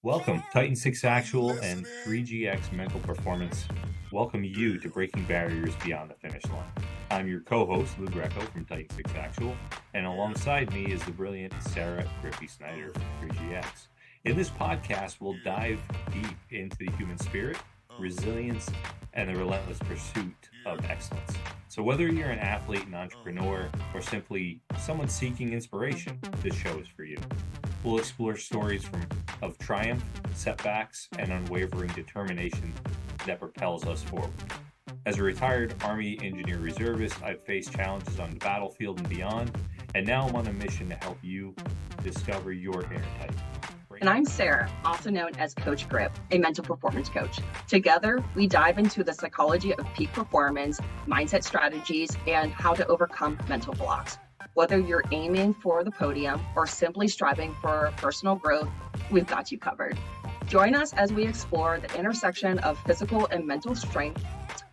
Welcome, Titan 6 Actual and 3GX Mental Performance. Welcome you to Breaking Barriers Beyond the Finish Line. I'm your co-host, Lou Greco from Titan 6 Actual, and alongside me is the brilliant Sarah Griffey Snyder from 3GX. In this podcast, we'll dive deep into the human spirit, resilience, and the relentless pursuit of excellence. So whether you're an athlete, an entrepreneur, or simply someone seeking inspiration, this show is for you. We'll explore stories of triumph, setbacks, and unwavering determination that propels us forward. As a retired Army Engineer Reservist, I've faced challenges on the battlefield and beyond, and now I'm on a mission to help you discover your inner type. And I'm Sarah, also known as Coach Grip, a mental performance coach. Together, we dive into the psychology of peak performance, mindset strategies, and how to overcome mental blocks. Whether you're aiming for the podium or simply striving for personal growth, we've got you covered. Join us as we explore the intersection of physical and mental strength,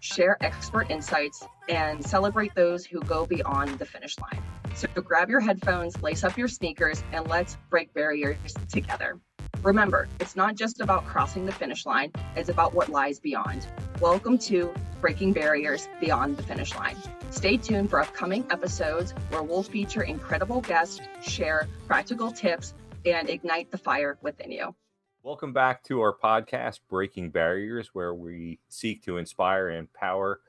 share expert insights, and celebrate those who go beyond the finish line. So grab your headphones, lace up your sneakers, and let's break barriers together. Remember, it's not just about crossing the finish line, it's about what lies beyond. Welcome to Breaking Barriers Beyond the Finish Line. Stay tuned for upcoming episodes where we'll feature incredible guests, share practical tips, and ignite the fire within you. Welcome back to our podcast, Breaking Barriers, where we seek to inspire and empower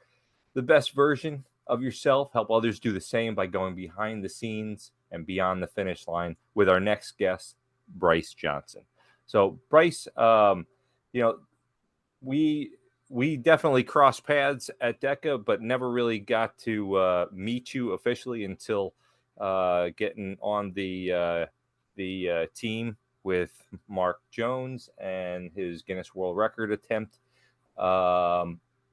the best version of yourself, help others do the same by going behind the scenes and beyond the finish line with our next guest, Brice Johnson. So, Brice, we definitely crossed paths at DECA, but never really got to meet you officially until getting on the team with Mark Jones and his Guinness World Record attempt,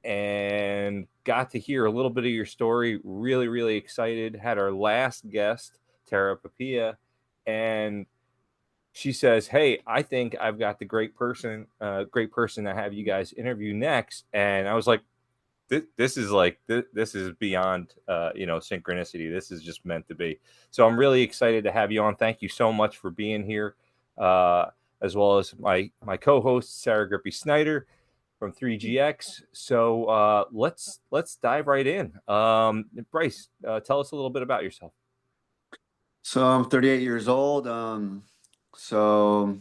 and got to hear a little bit of your story. Really, really excited. Had our last guest, Tara Papia, and she says, "Hey, I think I've got the great person to have you guys interview next." And I was like, "This is beyond synchronicity. This is just meant to be." So I'm really excited to have you on. Thank you so much for being here, as well as my co-host Sarah Griffey Snyder from 3GX. So let's dive right in. Brice, tell us a little bit about yourself. So I'm 38 years old. So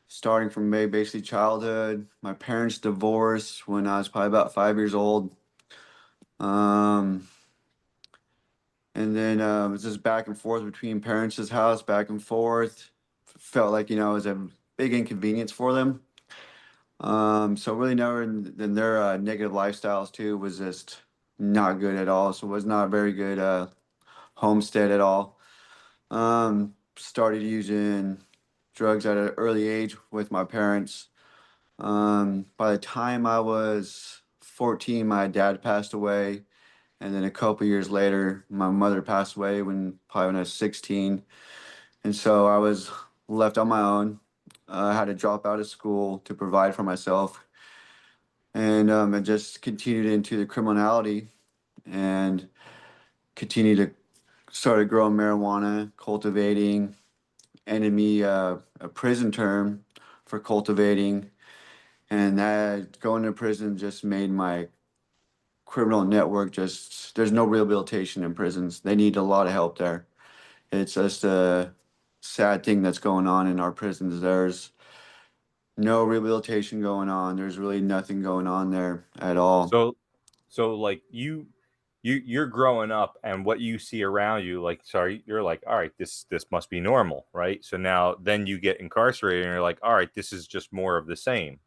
starting from basically childhood, my parents divorced when I was probably about 5 years old. And then it was just back and forth between parents' house, back and forth. Felt like, it was a big inconvenience for them. So really never, and their negative lifestyles too was just not good at all. So it was not a very good homestead at all. Started using drugs at an early age with my parents. By the time I was 14, my dad passed away. And then a couple years later, my mother passed away probably when I was 16. And so I was left on my own. I had to drop out of school to provide for myself. And I just continued into the criminality and continued to started growing marijuana, cultivating, ended me a prison term for cultivating. And that going to prison just made my criminal network there's no rehabilitation in prisons. They need a lot of help there. It's just a sad thing that's going on in our prisons. There's no rehabilitation going on. There's really nothing going on there at all. So like you're growing up, and what you see around you, you're like, all right, this must be normal, right? So now then you get incarcerated, and you're like, all right, this is just more of the same.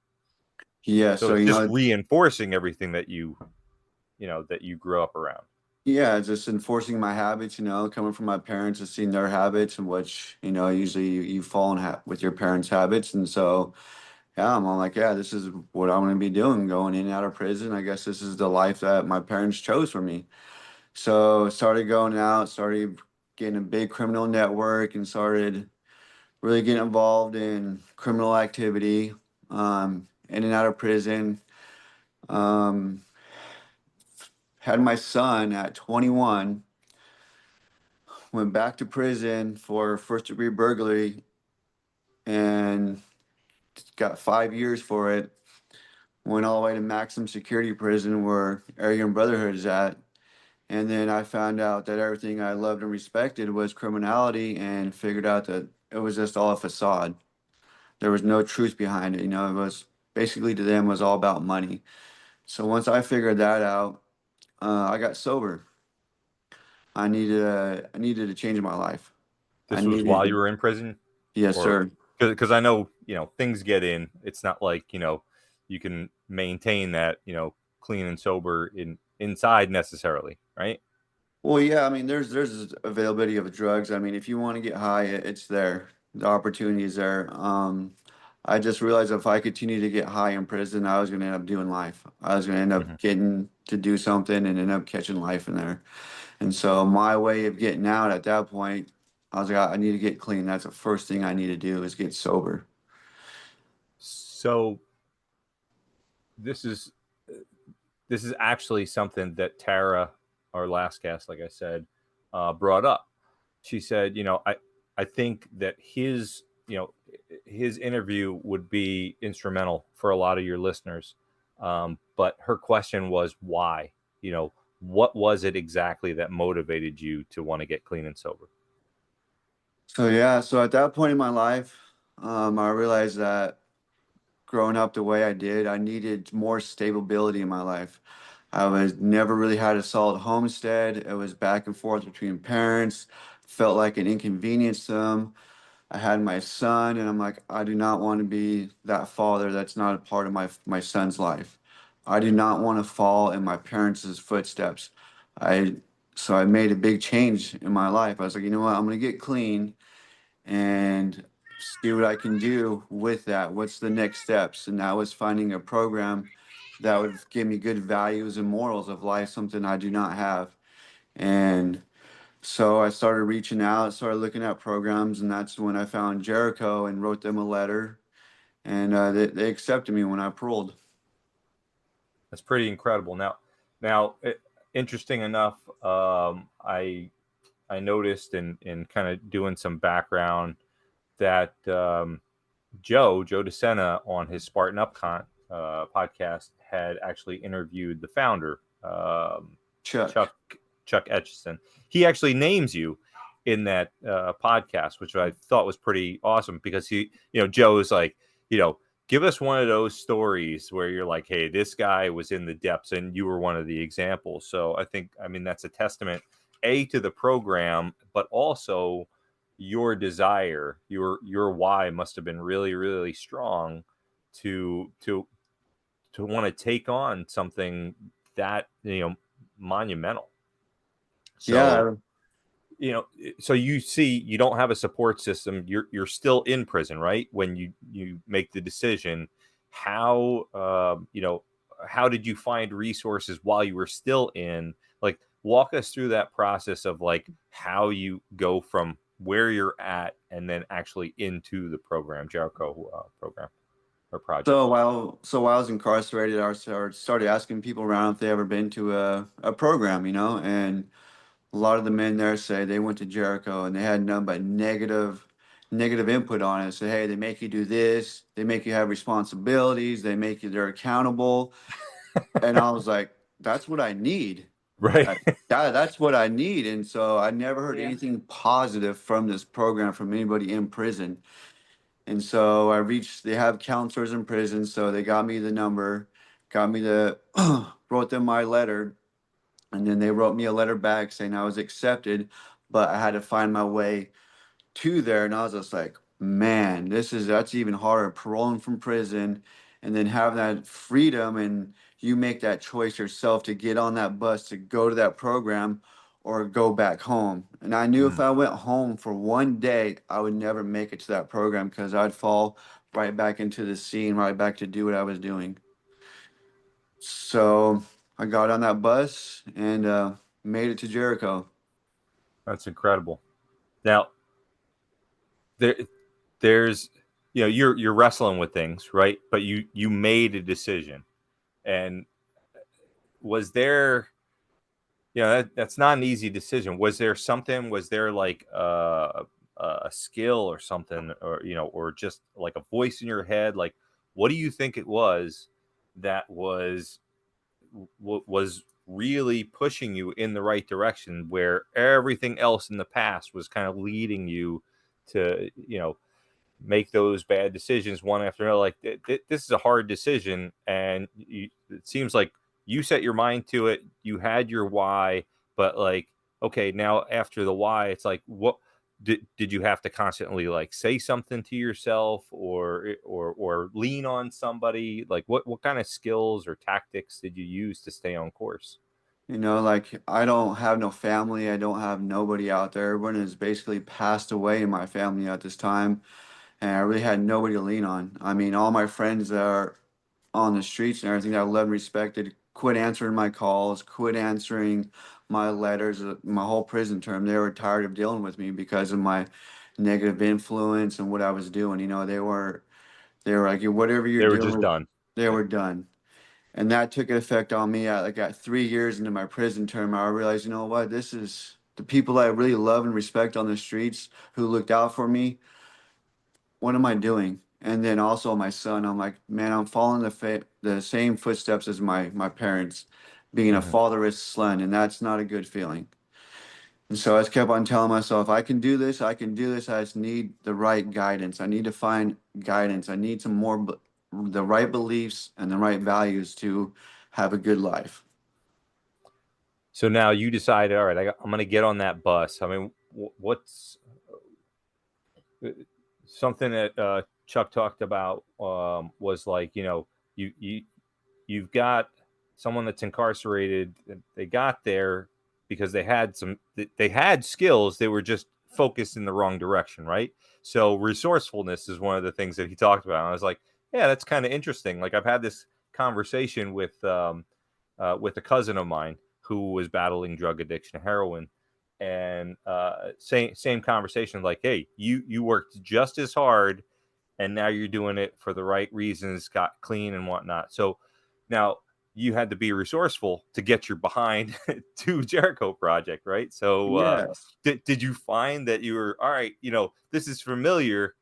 Yeah. So it's just reinforcing everything that you grew up around. Yeah, just enforcing my habits, coming from my parents and seeing their habits, and which, usually you fall in with your parents' habits. And so, yeah, I'm all like, yeah, this is what I'm going to be doing, going in and out of prison. I guess this is the life that my parents chose for me. So started going out, started getting a big criminal network, and started really getting involved in criminal activity, in and out of prison. Had my son at 21, went back to prison for first degree burglary, and got 5 years for it. Went all the way to maximum security prison where Aryan Brotherhood is at. And then I found out that everything I loved and respected was criminality, and figured out that it was just all a facade. There was no truth behind it. It was basically, to them, was all about money. So once I figured that out, I got sober. I needed to change my life. I This was while you needed, were in prison, yes, or sir. because I know things get in. It's not like you can maintain that clean and sober inside necessarily, right? Well, yeah, I mean, there's availability of drugs. I mean, if you want to get high, it's there. The opportunity is there. I just realized if I continue to get high in prison, I was going to end up doing life. I was going to end Mhm. up getting to do something and end up catching life in there. And so my way of getting out at that point, I was like, I need to get clean. That's the first thing I need to do, is get sober. So this is this is actually something that Tara, our last guest, like I said, brought up. She said, I think that his interview would be instrumental for a lot of your listeners. But her question was why? What was it exactly that motivated you to want to get clean and sober? So yeah, so at that point in my life, I realized that growing up the way I did, I needed more stability in my life. I was never really had a solid homestead. It was back and forth between parents, felt like an inconvenience to them. I had my son, and I'm like, I do not want to be that father that's not a part of my son's life. I do not want to fall in my parents' footsteps. I so I made a big change in my life. I was like, you know what? I'm gonna get clean and see what I can do with that. What's the next steps? And that was finding a program that would give me good values and morals of life, something I do not have. And so I started reaching out, started looking at programs, and that's when I found Jericho and wrote them a letter. And they accepted me when I paroled. That's pretty incredible. Now, interesting enough, I noticed in kind of doing some background that Joe DeSena on his Spartan Upcon podcast had actually interviewed the founder, Chuck. Chuck Etchison. He actually names you in that podcast, which I thought was pretty awesome because Joe is like, give us one of those stories where you're like, hey, this guy was in the depths and you were one of the examples. So I mean, that's a testament, to the program, but also your desire, your why must have been really, really strong to want to take on something that, monumental. So, Yeah. so you see, you don't have a support system. You're still in prison, right? When you make the decision, how how did you find resources while you were still in? Like, walk us through that process of like how you go from where you're at and then actually into the program, Jericho program or project. So while I was incarcerated, I started asking people around if they ever been to a program, and a lot of the men there say they went to Jericho and they had none but negative input on it. Say, hey, they make you do this, they make you have responsibilities, they're accountable. And I was like, that's what I need. Right. That's what I need. And so I never heard Yeah. anything positive from this program from anybody in prison. And so they have counselors in prison. So they got me the number, wrote them my letter. And then they wrote me a letter back saying I was accepted, but I had to find my way to there. And I was just like, man, that's even harder, paroling from prison and then having that freedom, and you make that choice yourself to get on that bus to go to that program or go back home. And I knew if Mm. I went home for one day, I would never make it to that program because I'd fall right back into the scene, right back to do what I was doing. So I got on that bus and made it to Jericho. That's incredible. Now, there there's you're wrestling with things, right? But you made a decision. And was there, that's not an easy decision. Was there something, was there like a skill or something, or or just like a voice in your head, like what do you think it was that was really pushing you in the right direction, where everything else in the past was kind of leading you to make those bad decisions one after another? Like this is a hard decision, and it seems like you set your mind to it, you had your why, but like, okay, now after the why, it's like, what did you have to constantly like say something to yourself, or lean on somebody? Like what kind of skills or tactics did you use to stay on course? Like I don't have no family. I don't have nobody out there. Everyone has basically passed away in my family at this time, and I really had nobody to lean on. I mean, all my friends that are on the streets and everything that I loved and respected quit answering my calls, quit answering my letters. My whole prison term, they were tired of dealing with me because of my negative influence and what I was doing. They were like, whatever you're They were just doing, done. they were done. And that took an effect on me. At 3 years into my prison term, I realized, you know what, this is the people I really love and respect on the streets who looked out for me. What am I doing? And then also my son, I'm like, man, I'm following the same footsteps as my parents, being a Mhm. fatherless son, and that's not a good feeling. And so I just kept on telling myself, I can do this, I can do this. I just need the right guidance. I need to find guidance. I need some more, the right beliefs and the right values to have a good life. So now you decided, all right, I'm going to get on that bus. I mean, what's something that Chuck talked about, was like, you've got someone that's incarcerated. They got there because they had skills. They were just focused in the wrong direction, right? So resourcefulness is one of the things that he talked about. And I was like, yeah, that's kind of interesting. Like I've had this conversation with a cousin of mine who was battling drug addiction, heroin, and same conversation. Like, hey, you worked just as hard, and now you're doing it for the right reasons, got clean and whatnot. So now you had to be resourceful to get your behind to Jericho Project, right? So Yes. did you find that you were all right? This is familiar,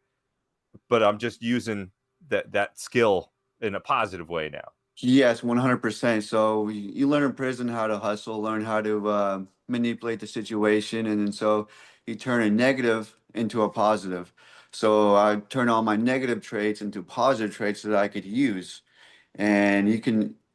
but I'm just using that skill in a positive way now. Yes, 100%. So you learn in prison how to hustle, learn how to manipulate the situation, and then so you turn a negative into a positive. So I turn all my negative traits into positive traits that I could use. And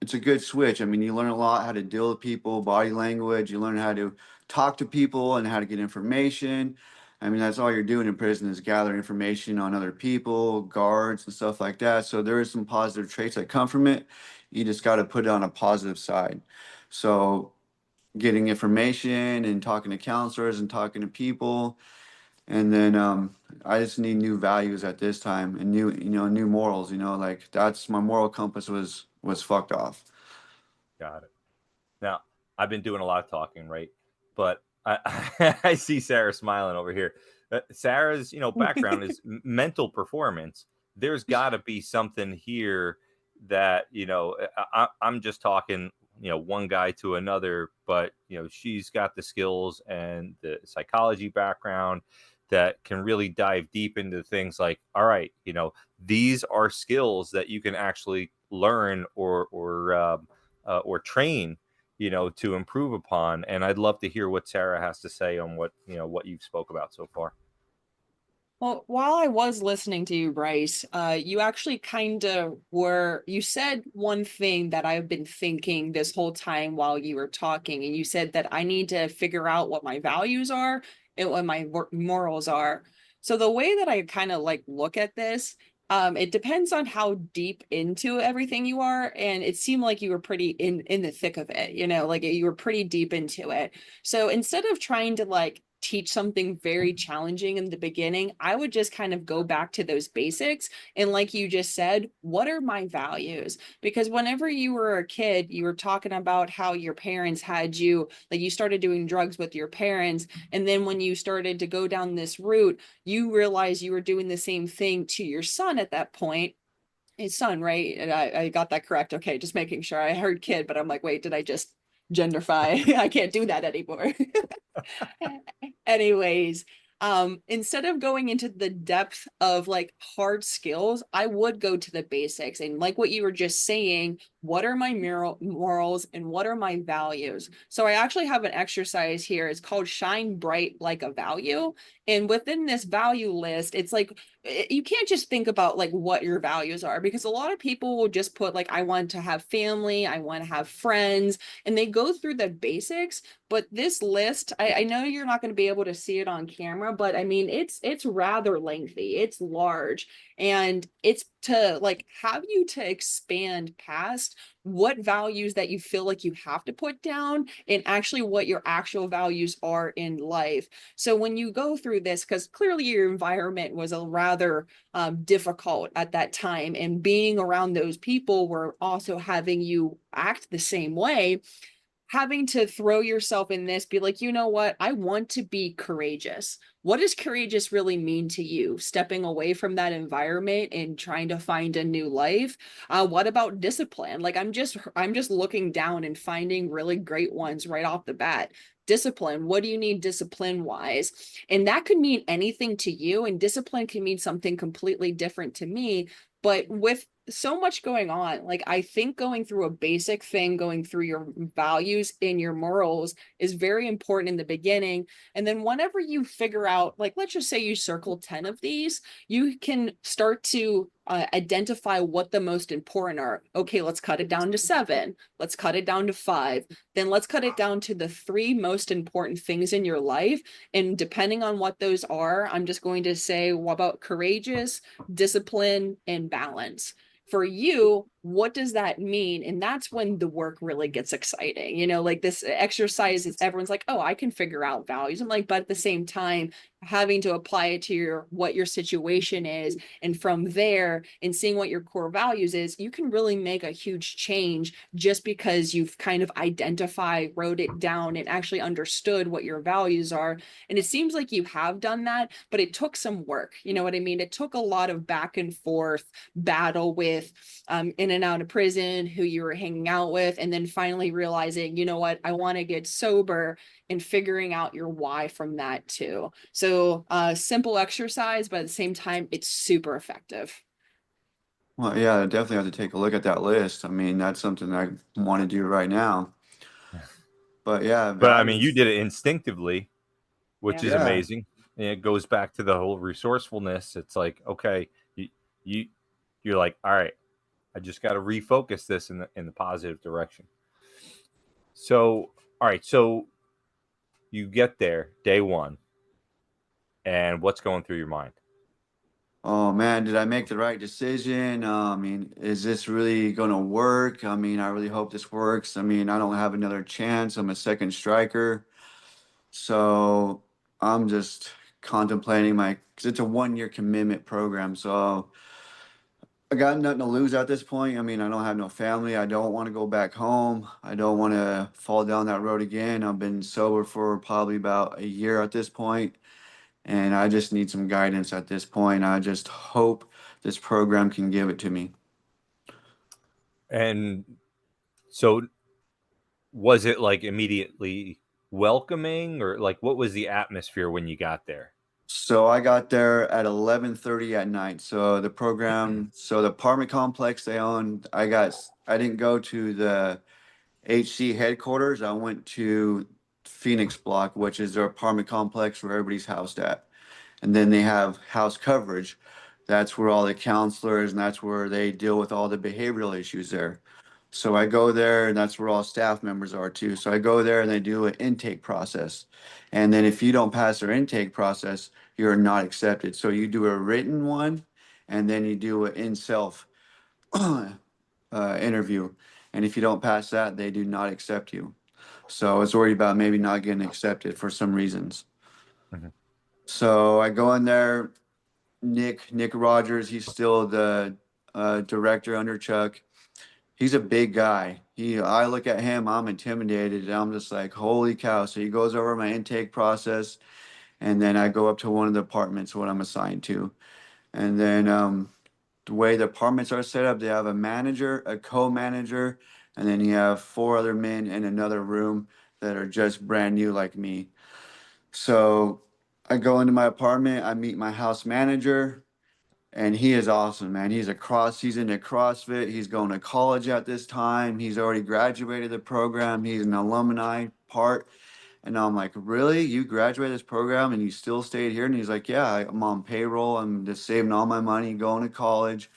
it's a good switch. I mean, you learn a lot how to deal with people, body language, you learn how to talk to people and how to get information. I mean, that's all you're doing in prison is gather information on other people, guards and stuff like that. So there is some positive traits that come from it. You just got to put it on a positive side. So getting information and talking to counselors and talking to people, and then I just need new values at this time and new morals. Like that's my moral compass was fucked off. Got it. Now, I've been doing a lot of talking, right? But I see Sarah smiling over here. Sarah's, background is mental performance. There's got to be something here that, I'm just talking, one guy to another, but, she's got the skills and the psychology background that can really dive deep into things like, all right, these are skills that you can actually learn or train, to improve upon. And I'd love to hear what Sarah has to say on what you've spoke about so far. Well, while I was listening to you, Brice, you actually you said one thing that I've been thinking this whole time while you were talking, and you said that I need to figure out what my values are and what my morals are. So the way that I kind of like look at this, it depends on how deep into everything you are, and it seemed like you were pretty in the thick of it, like you were pretty deep into it. So instead of trying to like teach something very challenging in the beginning, I would just kind of go back to those basics. And like you just said, what are my values? Because whenever you were a kid, you were talking about how your parents had you, like you started doing drugs with your parents. And then when you started to go down this route, you realized you were doing the same thing to your son at that point. His son, right? And I got that correct. Okay, just making sure. I heard kid, but I'm like, wait, did I just genderfy? I can't do that anymore. Anyways, Instead of going into the depth of like hard skills, I would go to the basics. And like what you were just saying, what are my morals and what are my values? So I actually have an exercise here. It's called Shine Bright Like a Value. And within this value list, it's like you can't just think about like what your values are, because a lot of people will just put like, I want to have family, I want to have friends, and they go through the basics. But this list, I know you're not going to be able to see it on camera, but I mean, it's rather lengthy, it's large, and it's to like have you to expand past what values that you feel like you have to put down and actually what your actual values are in life. So when you go through this, because clearly your environment was a rather difficult at that time, and being around those people were also having you act the same way, having to throw yourself in this, be like, you know what? I want to be courageous. What does courageous really mean to you? Stepping away from that environment and trying to find a new life. What about discipline? Like I'm just looking down and finding really great ones right off the bat. Discipline. What do you need discipline wise? And that could mean anything to you, and discipline can mean something completely different to me. But with so much going on, like I think going through a basic thing, going through your values and your morals is very important in the beginning. And then whenever you figure out, like, let's just say you circle 10 of these, you can start to identify what the most important are. Okay, let's cut it down to 7. Let's cut it down to 5. Then let's cut it down to the 3 most important things in your life. And depending on what those are, I'm just going to say, what about courageous, discipline, and balance? For you, what does that mean? And that's when the work really gets exciting. You know, like this exercise is everyone's like, oh, I can figure out values. I'm like, but at the same time, having to apply it to your what your situation is, and from there and seeing what your core values is, you can really make a huge change just because you've kind of identified, wrote it down, and actually understood what your values are. And it seems like you have done that, but it took some work. You know what I mean? It took a lot of back and forth battle with in and out of prison, who you were hanging out with, and then finally realizing, you know what, I want to get sober, and figuring out your why from that too. So simple exercise, but at the same time, it's super effective. Well, yeah, I definitely have to take a look at that list. I mean, that's something I want to do right now. But yeah, But I mean, you values. did it instinctively, which Yeah. is Yeah. amazing. And it goes back to the whole resourcefulness. It's like, okay, you you're like, all right, I just got to refocus this in the positive direction. So, all right, so you get there day one, and what's going through your mind? Oh man, did I make the right decision? I mean, is this really gonna work? I mean, I really hope this works. I mean, I don't have another chance. I'm a second striker. So I'm just contemplating because it's a 1 year commitment program. So I got nothing to lose at this point. I mean, I don't have no family. I don't want to go back home. I don't want to fall down that road again. I've been sober for probably about a year at this point, and I just need some guidance at this point. I just hope this program can give it to me. And so, was it like immediately welcoming, or like what was the atmosphere when you got there? So I got there at 11:30 at night. So the apartment complex they own, I didn't go to the HC headquarters. I went to Phoenix Block, which is their apartment complex where everybody's housed at. And then they have house coverage. That's where all the counselors and that's where they deal with all the behavioral issues there. So I go there and that's where all staff members are too. So I go there and they do an intake process. And then if you don't pass their intake process, you're not accepted. So you do a written one and then you do an in self interview. And if you don't pass that, they do not accept you. So I was worried about maybe not getting accepted for some reasons. Mhm. So I go in there. Nick Rogers, he's still the director under Chuck. He's a big guy. I look at him, I'm intimidated. And I'm just like, holy cow. So he goes over my intake process, and then I go up to one of the apartments, what I'm assigned to. And then the way the apartments are set up, they have a manager, a co-manager, and then you have 4 other men in another room that are just brand new like me. So I go into my apartment, I meet my house manager, and he is awesome, man. He's into CrossFit. He's going to college at this time. He's already graduated the program. He's an alumni part. And I'm like, really? You graduated this program and you still stayed here? And he's like, yeah, I'm on payroll. I'm just saving all my money, going to college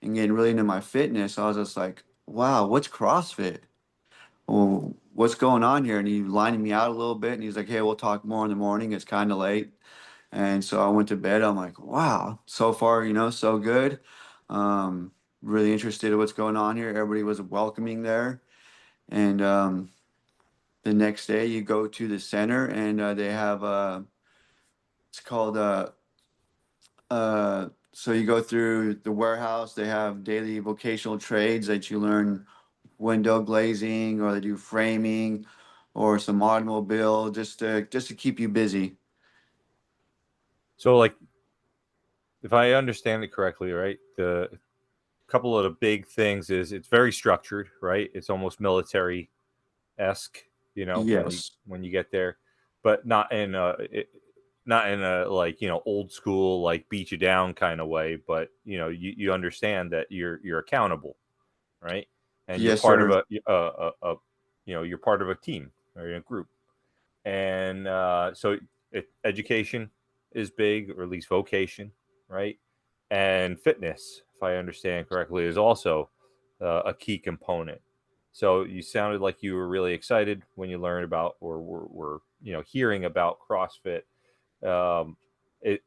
and getting really into my fitness. I was just like, wow, what's CrossFit? Well, what's going on here? And he lining me out a little bit. And he's like, hey, we'll talk more in the morning. It's kind of late. And so I went to bed. I'm like, wow, so far, so good. Um, really interested in what's going on here. Everybody was welcoming there. And the next day you go to the center and they have it's called so you go through the warehouse. They have daily vocational trades that you learn, window glazing, or they do framing or some automobile, just to keep you busy. So, like, if I understand it correctly, right, the couple of the big things is it's very structured, right? It's almost military-esque, Yes. when you get there, but not in a, like, old school, like, beat you down kind of way, but you understand that you're accountable, right? And you're Yes, part of sir. you're part of a team or a group. And so education is big, or at least vocation, right? And fitness, if I understand correctly, is also a key component. So you sounded like you were really excited when you learned about, or were hearing about CrossFit. It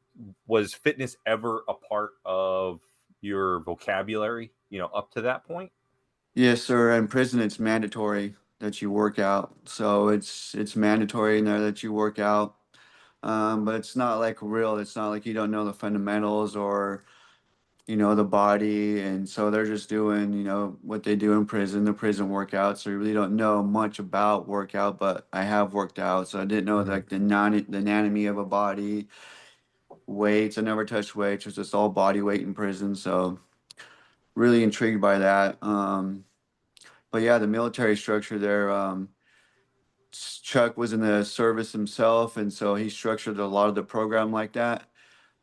Was fitness ever a part of your vocabulary, up to that point? Yes, sir. In prison, it's mandatory that you work out. So it's mandatory in there that you work out. But it's not like real. It's not like you don't know the fundamentals or the body. And so they're just doing what they do in prison, the prison workout. So you really don't know much about workout. But I have worked out, so I didn't know like the anatomy of a body, weights. I never touched weights. It's just all body weight in prison. So really intrigued by that. But yeah, the military structure there. Chuck was in the service himself, and so he structured a lot of the program like that.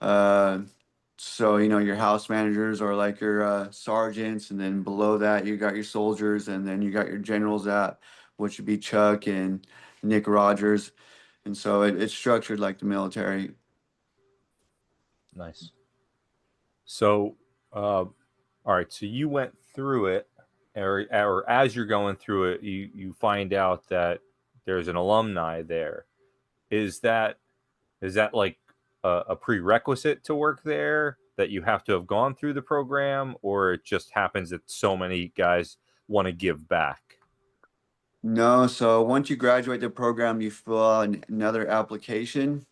Uh, so your house managers are like your sergeants, and then below that you got your soldiers, and then you got your generals, at which would be Chuck and Nick Rogers, and so it's structured like the military. Nice. So, all right. So you went through it, or as you're going through it, you find out that there's an alumni there. Is that like a prerequisite to work there, that you have to have gone through the program, or it just happens that so many guys want to give back? No, so once you graduate the program, you fill out another application,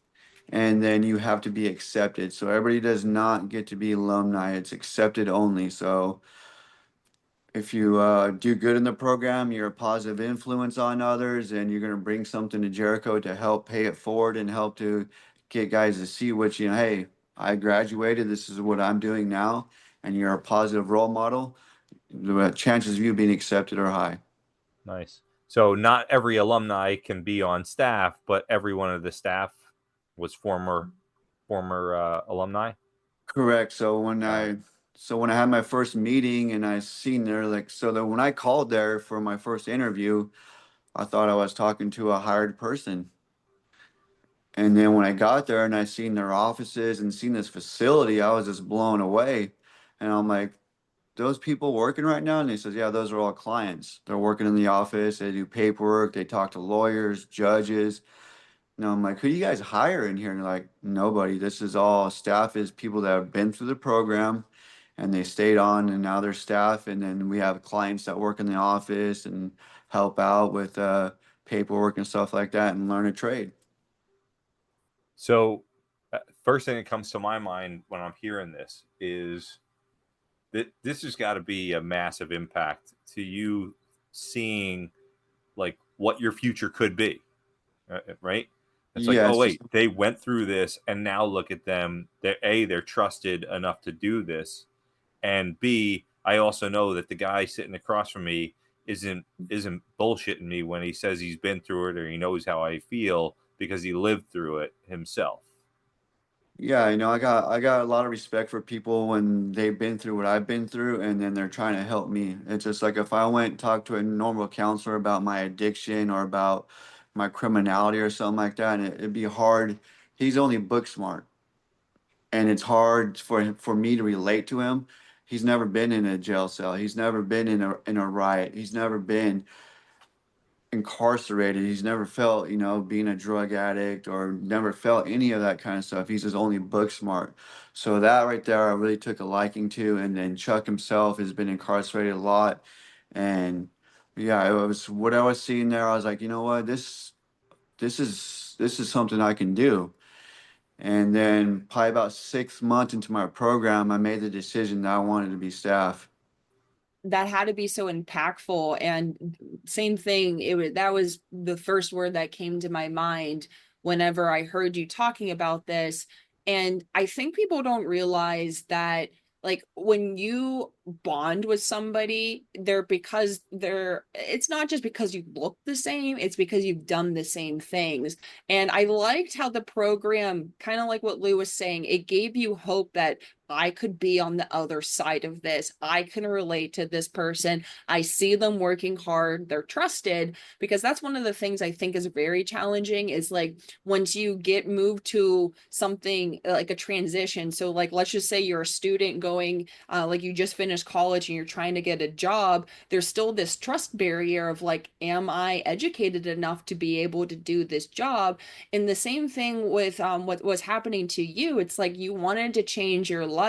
and then you have to be accepted. So everybody does not get to be alumni. It's accepted only. So if you do good in the program, you're a positive influence on others, and you're going to bring something to Jericho to help pay it forward and help to get guys to see what hey, I graduated. This is what I'm doing now, and you're a positive role model. The chances of you being accepted are high. Nice. So not every alumni can be on staff, but every one of the staff was former alumni. Correct. Wow. So when I had my first meeting and I seen there, like, so that when I called there for my first interview, I thought I was talking to a hired person. And then when I got there and I seen their offices and seen this facility, I was just blown away. And I'm like, those people working right now? And he says, yeah, those are all clients. They're working in the office. They do paperwork. They talk to lawyers, judges. And I'm like, who do you guys hire in here? And they're like, nobody. This is all staff, is people that have been through the program and they stayed on, and now they're staff. And then we have clients that work in the office and help out with paperwork and stuff like that and learn a trade. So, first thing that comes to my mind when I'm hearing this is that this has got to be a massive impact to you, seeing like what your future could be, right? It's like, oh Yes. wait, they went through this, and now look at them. They're trusted enough to do this, and B, I also know that the guy sitting across from me isn't bullshitting me when he says he's been through it or he knows how I feel, because he lived through it himself. Yeah, I got a lot of respect for people when they've been through what I've been through and then they're trying to help me. It's just like if I went and talked to a normal counselor about my addiction or about my criminality or something like that, and it'd be hard. He's only book smart, and it's hard for me to relate to him. He's never been in a jail cell. He's never been in a riot. He's never been incarcerated. He's never felt, being a drug addict or never felt any of that kind of stuff. He's just only book smart. So that right there, I really took a liking to. And then Chuck himself has been incarcerated a lot. And yeah, it was what I was seeing there. I was like, you know what, this is something I can do. And then probably about 6 months into my program, I made the decision that I wanted to be staff. That had to be so impactful. And same thing, that was the first word that came to my mind whenever I heard you talking about this. And I think people don't realize that, like, when you bond with somebody, it's not just because you look the same, it's because you've done the same things. And I liked how the program, kind of like what Lou was saying, it gave you hope that I could be on the other side of this. I can relate to this person. I see them working hard. They're trusted, because that's one of the things I think is very challenging, is like once you get moved to something like a transition. So like, let's just say you're a student going, like you just finished college and you're trying to get a job. There's still this trust barrier of like, am I educated enough to be able to do this job? And the same thing with what was happening to you. It's like you wanted to change your life,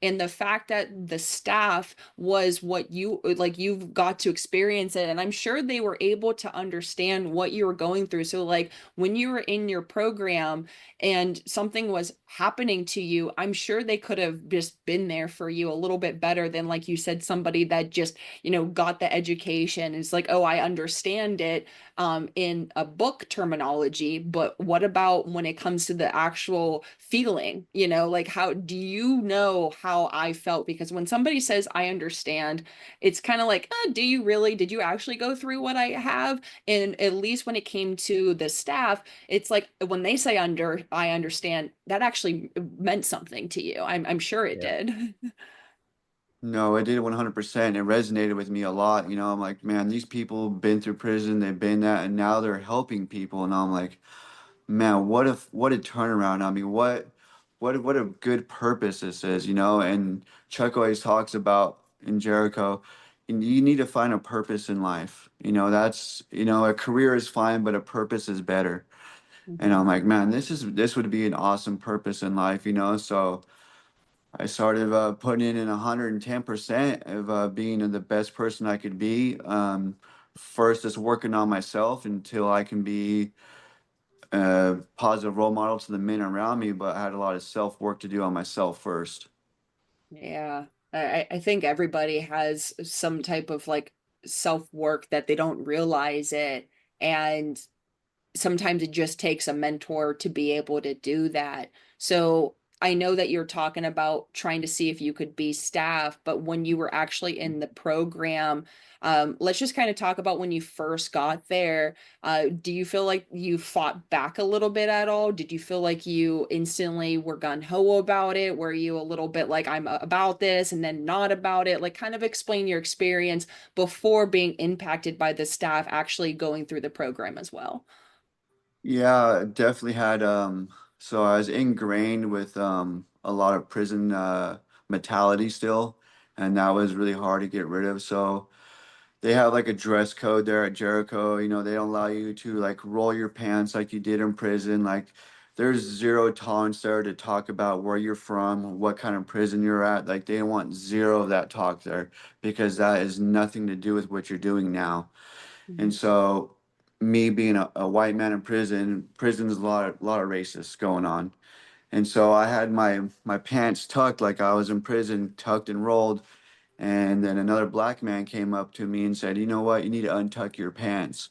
and the fact that the staff was what you like, you've got to experience it, and I'm sure they were able to understand what you were going through. So like when you were in your program and something was happening to you, I'm sure they could have just been there for you a little bit better than, like you said, somebody that just, got the education. It's like, oh, I understand it in a book terminology, but what about when it comes to the actual feeling? Like, how do you know how I felt? Because when somebody says I understand, it's kind of like, do you really? Did you actually go through what I have? And at least when it came to the staff, it's like when they say I understand, that actually meant something to you. I'm sure it Yeah. did. No, it did 100%. It resonated with me a lot. I'm like, man, these people have been through prison, they've been that, and now they're helping people. And I'm like, man, what a turnaround. I mean, what a good purpose this is, And Chuck always talks about in Jericho, and you need to find a purpose in life. That's, a career is fine, but a purpose is better. And Mhm. I'm like, man, this would be an awesome purpose in life. So I started putting in 110% of being the best person I could be. First, just working on myself until I can be a positive role model to the men around me. But I had a lot of self work to do on myself first. Yeah, I think everybody has some type of like self work that they don't realize it. And sometimes it just takes a mentor to be able to do that. So I know that you're talking about trying to see if you could be staff, but when you were actually in the program, let's just kind of talk about when you first got there. Do you feel like you fought back a little bit at all? Did you feel like you instantly were gun ho about it? Were you a little bit like, I'm about this and then not about it? Like, kind of explain your experience before being impacted by the staff actually going through the program as well. Yeah, definitely had so I was ingrained with a lot of prison mentality still, and that was really hard to get rid of. So they have like a dress code there at Jericho. They don't allow you to like roll your pants like you did in prison. Like there's zero tolerance there to talk about where you're from, what kind of prison you're at. Like they want zero of that talk there because that has nothing to do with what you're doing now. And Mhm. so me being a white man in prison's a lot of racists going on. And so I had my pants tucked like I was in prison, tucked and rolled. And then another black man came up to me and said, "You know what? You need to untuck your pants."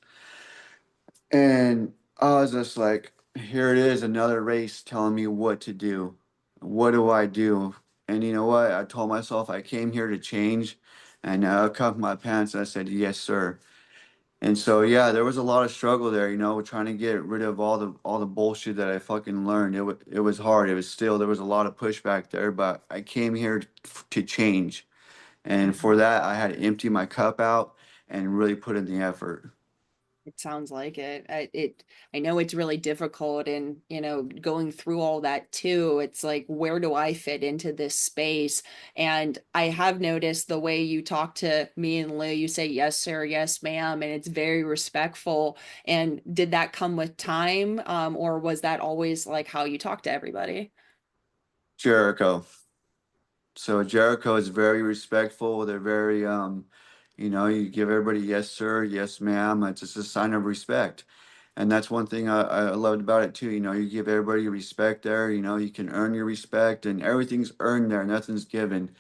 And I was just like, here it is, another race telling me what to do. What do I do? And you know what? I told myself I came here to change, and I untucked my pants and I said, "Yes, sir." And so yeah, there was a lot of struggle there, you know, trying to get rid of all the bullshit that I fucking learned. It was hard. It was still there was a lot of pushback there, but I came here to change. And Mhm. for that, I had to empty my cup out and really put in the effort. It sounds like it. I know it's really difficult, and going through all that too. It's like, where do I fit into this space? And I have noticed the way you talk to me and Lou, you say yes, sir, yes, ma'am, and it's very respectful. And did that come with time, or was that always like how you talk to everybody? Jericho. So Jericho is very respectful. They're very, you know, you give everybody yes, sir, yes, ma'am. It's just a sign of respect. And that's one thing I loved about it too. You know, you give everybody respect there. You know, you can earn your respect and everything's earned there. Nothing's given.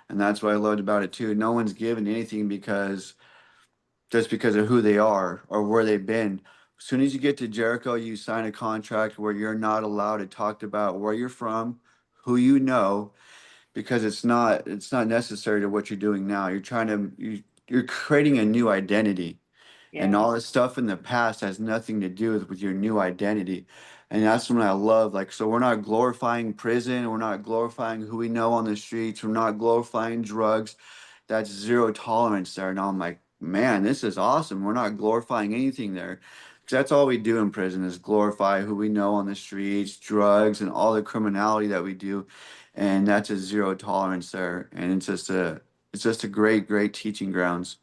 And that's what I loved about it too. No one's given anything because just because of who they are or where they've been. As soon as you get to Jericho, you sign a contract where you're not allowed to talk about where you're from, who you know, because it's not necessary to what you're doing now. You're creating a new identity, and Yeah. all this stuff in the past has nothing to do with your new identity. And that's what I love. Like, so we're not glorifying prison, we're not glorifying who we know on the streets, we're not glorifying drugs. That's zero tolerance there. And I'm like, man, this is awesome. We're not glorifying anything there. Because that's all we do in prison is glorify who we know on the streets, drugs, and all the criminality that we do. And that's a zero tolerance there. And it's just a great, great teaching grounds.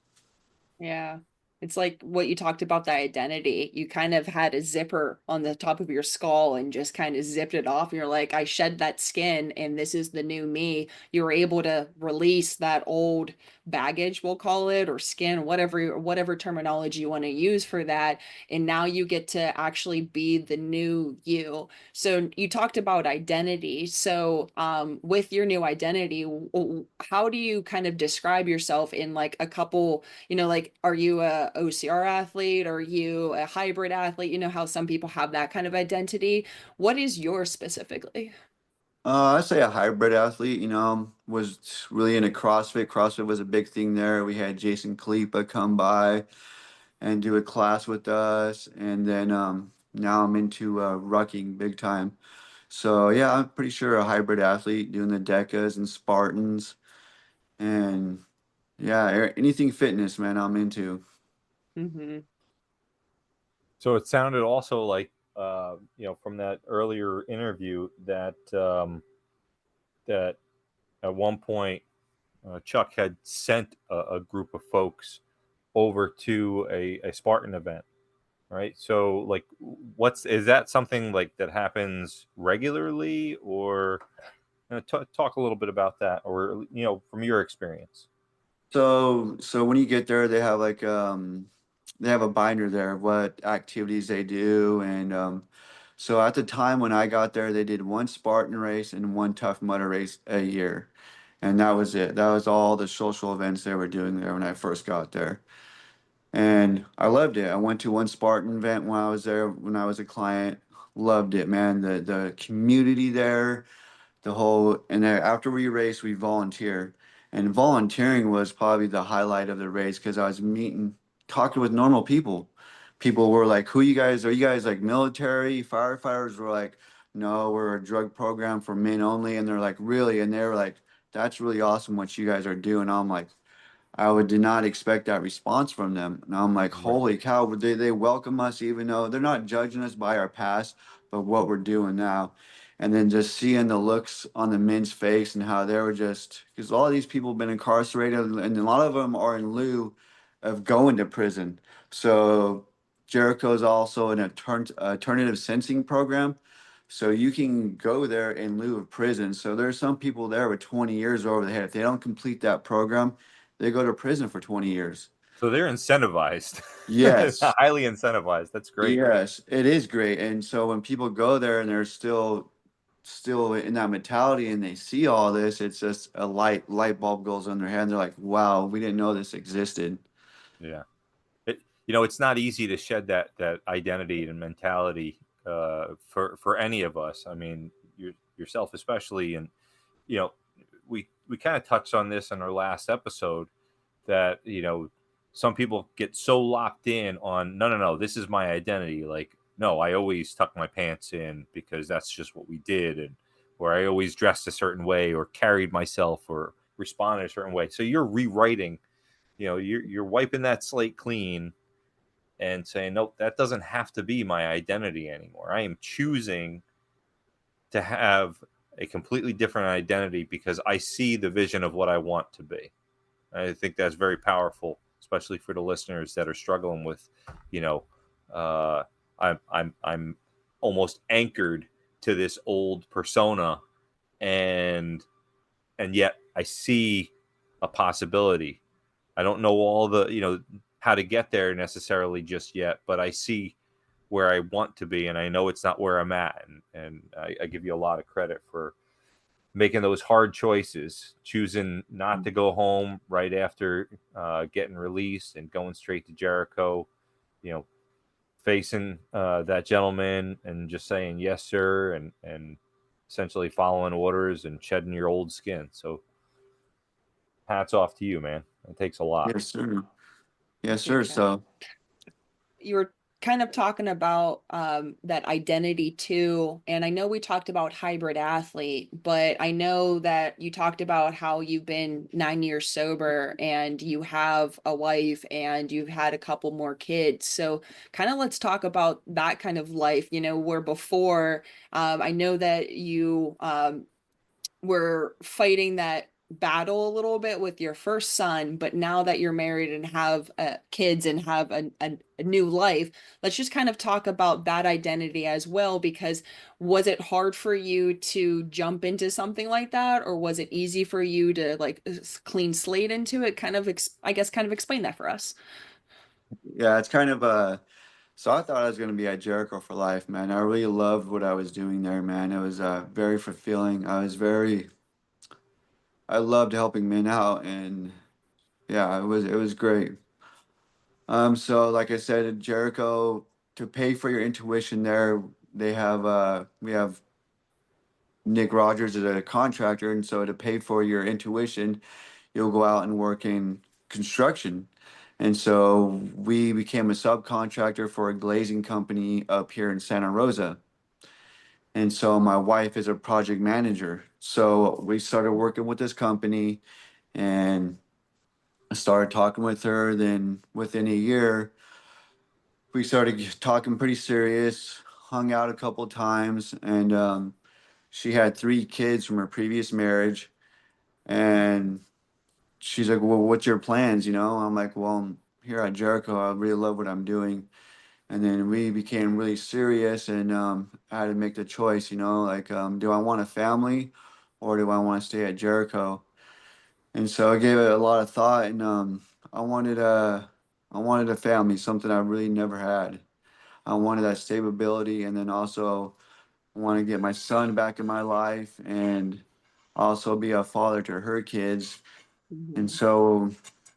Yeah. It's like what you talked about, the identity. You kind of had a zipper on the top of your skull and just kind of zipped it off. And you're like, I shed that skin and this is the new me. You were able to release that old baggage, we'll call it, or skin, whatever terminology you want to use for that. And now you get to actually be the new you. So you talked about identity. So with your new identity, how do you kind of describe yourself in like a couple, like, are you a OCR athlete? Are you a hybrid athlete? You know how some people have that kind of identity. What is yours specifically? I say a hybrid athlete, you know, was really into CrossFit. CrossFit was a big thing there. We had Jason Kalipa come by and do a class with us. And then now I'm into rucking big time. So yeah, I'm pretty sure a hybrid athlete doing the Decas and Spartans. And yeah, anything fitness, man, I'm into. Hmm. So it sounded also like, from that earlier interview that at one point Chuck had sent a group of folks over to a Spartan event, right? So like, is that something like that happens regularly, or talk a little bit about that, or from your experience? So when you get there, they have a binder there of what activities they do, and so at the time when I got there, they did one Spartan race and one Tough Mudder race a year, and that was it. That was all the social events they were doing there when I first got there, and I loved it. I went to one Spartan event when I was there when I was a client. Loved it, man. The community there, the whole, and then after we race we volunteer, and volunteering was probably the highlight of the race because I was talking with normal people were like, who you guys are? You guys like military? Firefighters were like, no, we're a drug program for men only. And they're like, really? And they were like, that's really awesome what you guys are doing. I'm like, did not expect that response from them. And I'm like, Right. holy cow, they welcome us even though they're not judging us by our past, but what we're doing now. And then just seeing the looks on the men's face and how they were just, because all these people have been incarcerated and a lot of them are in lieu of going to prison. So Jericho is also an alternative sensing program. So you can go there in lieu of prison. So there's some people there with 20 years over the head. If they don't complete that program, they go to prison for 20 years. So they're incentivized. Yes. Highly incentivized. That's great. Yes, it is great. And so when people go there and they're still in that mentality and they see all this, it's just a light bulb goes on their head and they're like, wow, we didn't know this existed. Yeah. It's not easy to shed that identity and mentality for any of us. I mean, yourself especially, and we kind of touched on this in our last episode that some people get so locked in on, no, this is my identity. Like, no, I always tuck my pants in because that's just what we did. And, or I always dressed a certain way or carried myself or responded a certain way. So you're rewriting, you're wiping that slate clean and saying, nope, that doesn't have to be my identity anymore. I am choosing to have a completely different identity because I see the vision of what I want to be. I think that's very powerful, especially for the listeners that are struggling with, I'm almost anchored to this old persona, and yet I see a possibility. I don't know all the, how to get there necessarily just yet, but I see where I want to be, and I know it's not where I'm at. And I give you a lot of credit for making those hard choices, choosing not to go home right after getting released and going straight to Jericho, facing that gentleman and just saying yes, sir, and essentially following orders and shedding your old skin. So hats off to you, man. It takes a lot. Yes, sir. Yes, Okay, sir. So you were kind of talking about that identity too. And I know we talked about hybrid athlete, but I know that you talked about how you've been 9 years sober and you have a wife and you've had a couple more kids. So kind of let's talk about that kind of life, where before I know that you were fighting that battle a little bit with your first son, but now that you're married and have kids and have a new life, let's just kind of talk about that identity as well, because was it hard for you to jump into something like that, or was it easy for you to like clean slate into it? Kind of explain that for us. yeah, it's kind of so I thought I was going to be at Jericho for life, man. I really loved what I was doing there, man. It was very fulfilling. I loved helping men out, and yeah, it was great. So like I said, at Jericho, to pay for your intuition there, we have Nick Rogers as a contractor, and so to pay for your intuition, you'll go out and work in construction. And so we became a subcontractor for a glazing company up here in Santa Rosa. And so my wife is a project manager. So we started working with this company, and I started talking with her. Then within a year, we started talking pretty serious, hung out a couple times, and she had 3 kids from her previous marriage. And she's like, "Well, what's your plans?" I'm like, "Well, I'm here at Jericho. I really love what I'm doing." And then we became really serious, and I had to make the choice, like, do I want a family or do I want to stay at Jericho? And so I gave it a lot of thought, and I wanted a, I wanted a family, something I really never had. I wanted that stability, and then also I want to get my son back in my life and also be a father to her kids. And Mhm. so,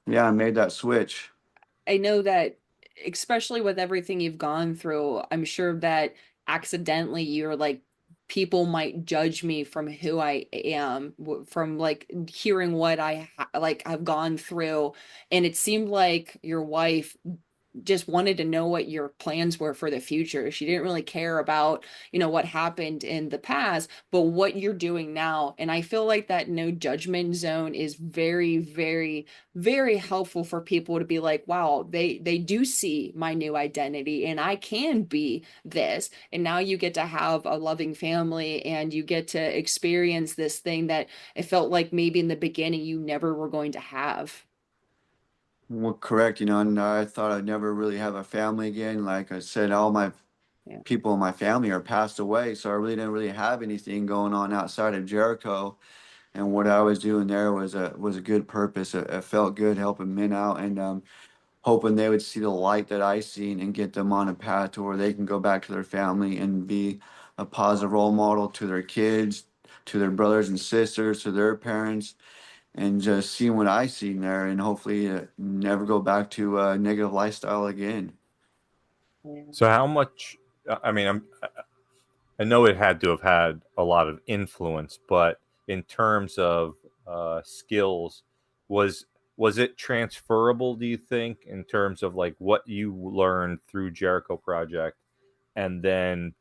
yeah, I made that switch. I know that, especially with everything you've gone through, I'm sure that accidentally you're like, people might judge me from who I am, from like hearing what I've gone through. And it seemed like your wife just wanted to know what your plans were for the future. She didn't really care about, what happened in the past, but what you're doing now. And I feel like that no judgment zone is very, very, very helpful for people to be like, wow, they do see my new identity and I can be this. And now you get to have a loving family and you get to experience this thing that it felt like maybe in the beginning you never were going to have. Well, correct, and I thought I'd never really have a family again. Like I said, all my Yeah. people in my family are passed away, so I really didn't really have anything going on outside of Jericho. And what I was doing there was a good purpose. It felt good helping men out, and hoping they would see the light that I seen and get them on a path to where they can go back to their family and be a positive role model to their kids, to their brothers and sisters, to their parents, and just seeing what I seen there, and hopefully never go back to a negative lifestyle again. Yeah. So how much, I mean, I know it had to have had a lot of influence, but in terms of skills, was Was it transferable, do you think, in terms of like what you learned through Jericho Project and then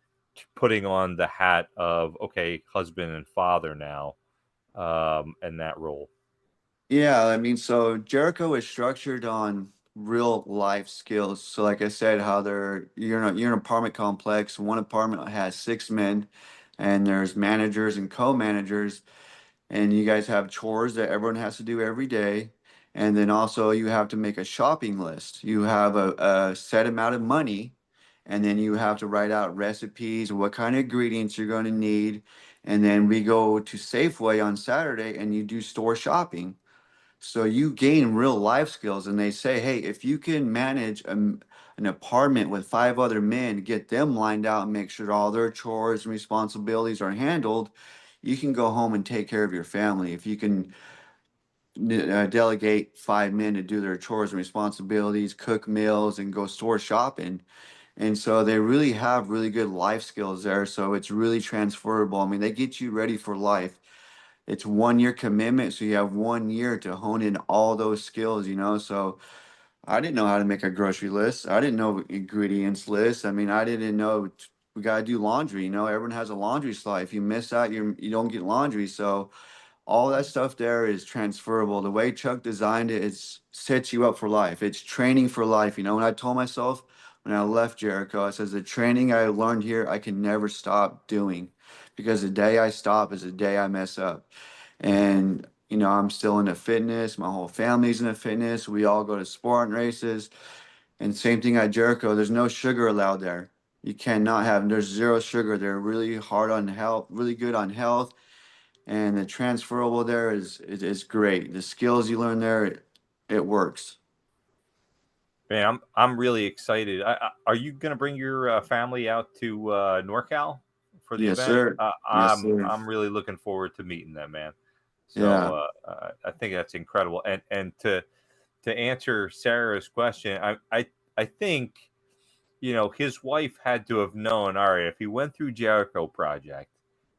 putting on the hat of, okay, husband and father now, and that role? Yeah, I mean, so Jericho is structured on real life skills. So like I said, how you're in an apartment complex. One apartment has 6 men, and there's managers and co-managers, and you guys have chores that everyone has to do every day. And then also you have to make a shopping list. You have a set amount of money, and then you have to write out recipes, what kind of ingredients you're going to need. And then we go to Safeway on Saturday and you do store shopping. So you gain real life skills, and they say, hey, if you can manage an apartment with 5 other men, get them lined out and make sure all their chores and responsibilities are handled, you can go home and take care of your family. If you can delegate 5 men to do their chores and responsibilities, cook meals, and go store shopping. And so they really have really good life skills there. So it's really transferable. I mean, they get you ready for life. It's 1 year commitment, so you have 1 year to hone in all those skills, you know. So I didn't know how to make a grocery list. I didn't know ingredients list. I mean, I didn't know we gotta do laundry. You know, everyone has a laundry slot. If you miss out, you don't get laundry. So all that stuff there is transferable. The way Chuck designed it, it sets you up for life. It's training for life. You know, when I told myself when I left Jericho, I says the training I learned here, I can never stop doing, because the day I stop is the day I mess up. And you know, I'm still into fitness. My whole family's into fitness. We all go to Spartan races. And same thing at Jericho. There's no sugar allowed there. You cannot have. There's zero sugar. They're really hard on health, really good on health, and the transferable there is great. The skills you learn there, it works. Man, I'm really excited. Are you going to bring your family out to NorCal for the Yes, event? sir. Yes, sir. I'm really looking forward to meeting them, man. Yeah. So I think that's incredible. And to answer Sarah's question, I think, you know, his wife had to have known, all right, if he went through Jericho Project,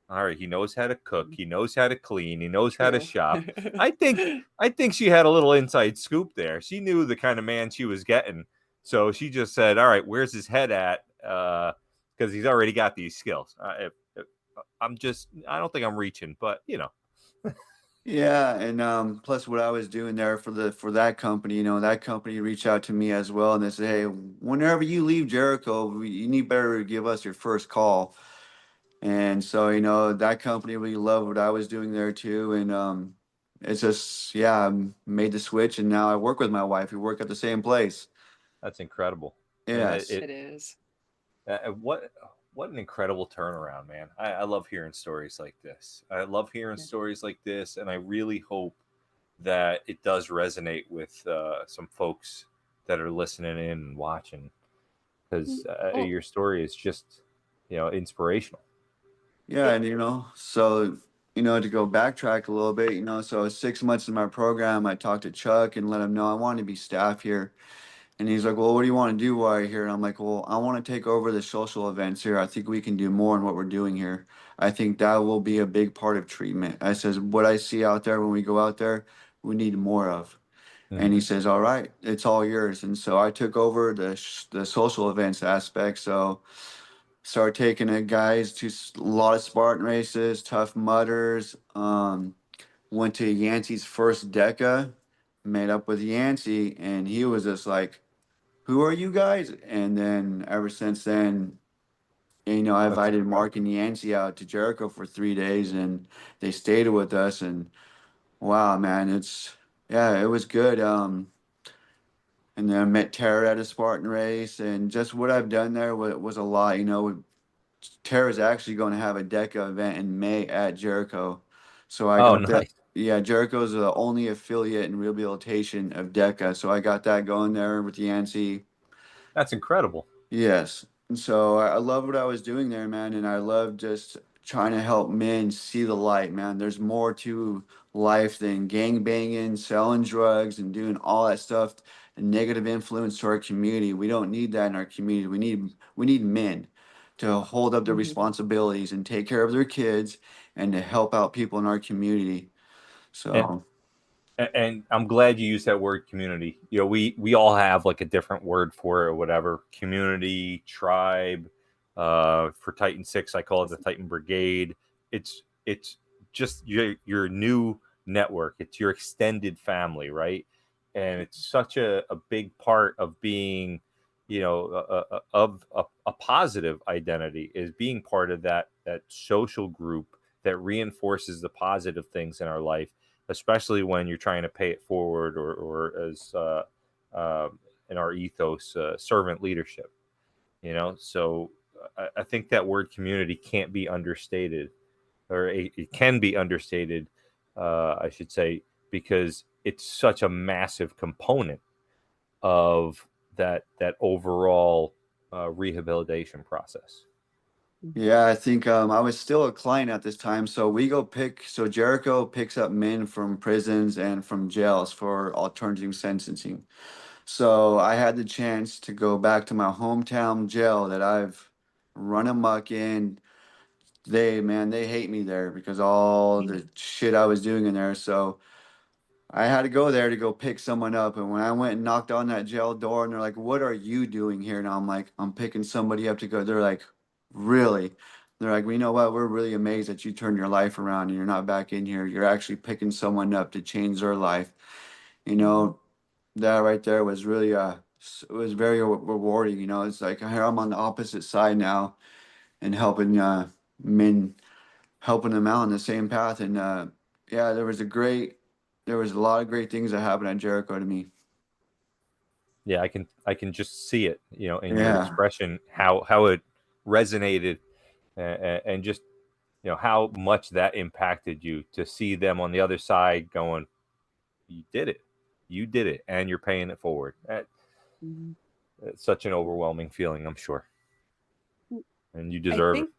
all right, he knows how to cook, he knows how to clean, he knows how to True. shop. I think she had a little inside scoop there. She knew the kind of man she was getting. So she just said, all right, where's his head at? Because he's already got these skills. I don't think I'm reaching, but you know. Yeah, and plus what I was doing there for that company, you know, that company reached out to me as well, and they said, hey, whenever you leave Jericho, you need better give us your first call. And so, you know, that company really loved what I was doing there too. And it's just, yeah, I made the switch, and now I work with my wife. We work at the same place. That's incredible. Man, Yes. It is. What an incredible turnaround, man. I love hearing stories like this. I love hearing Yeah. stories like this, and I really hope that it does resonate with some folks that are listening in and watching, because Oh, your story is just, you know, inspirational. Yeah, and you know, so you know, to go backtrack a little bit, you know, so 6 months in my program, I talked to Chuck and let him know I wanted to be staff here. And he's like, well, what do you want to do while you're here? And I'm like, well, I want to take over the social events here. I think we can do more in what we're doing here. I think that will be a big part of treatment. I says, what I see out there when we go out there, we need more of. And he Mhm. says, all right, it's all yours. And so I took over the social events aspect. So started taking the guys to a lot of Spartan races, Tough Mudders. Went to Yancey's first DECA, met up with Yancey, and he was just like, who are you guys? And then ever since then, you know, I That's invited Mark incredible. and Yancey out to Jericho for 3 days, and they stayed with us. And wow, man, yeah, it was good. And then I met Tara at a Spartan race, and just what I've done there was a lot. You know, Tara's actually going to have a DECA event in May at Jericho, so I Oh, got that. nice. Yeah, Jericho's the only affiliate in rehabilitation of DECA, so I got that going there with Yancey. That's incredible. Yes. And so I love what I was doing there, man. And I love just trying to help men see the light, man. There's more to life than gang banging, selling drugs, and doing all that stuff, and negative influence to our community. We don't need that in our community. We need men to hold up their mhm. responsibilities and take care of their kids and to help out people in our community. And So And I'm glad you used that word community. You know, we all have like a different word for it or whatever. Community, tribe. For Titan 6, I call it the Titan Brigade. It's just your new network. It's your extended family, right? And it's such a big part of being, you know, a positive identity is being part of that social group that reinforces the positive things in our life, especially when you're trying to pay it forward, or as in our ethos, servant leadership. You know, so I think that word community can't be understated, or it can be understated, I should say, because it's such a massive component of that overall rehabilitation process. Yeah, I think I was still a client at this time. So Jericho picks up men from prisons and from jails for alternative sentencing. So I had the chance to go back to my hometown jail that I've run amok in. They hate me there because all the shit I was doing in there. So I had to go there to go pick someone up. And when I went and knocked on that jail door and they're like, "What are you doing here?" And I'm like, "I'm picking somebody up to go." They're like, "Really?" They're like, "Well, you know what? We're really amazed that you turned your life around and you're not back in here. You're actually picking someone up to change their life." You know, that right there was really it was very rewarding. You know, it's like here I'm on the opposite side now and helping men, helping them out on the same path. And yeah, there was a lot of great things that happened at Jericho to me. Yeah, I can just see it, you know, in your Yeah. expression, how it resonated, and just, you know, how much that impacted you to see them on the other side going, you did it, and you're paying it forward. Mhm. It's such an overwhelming feeling, I'm sure, and you I deserve it. think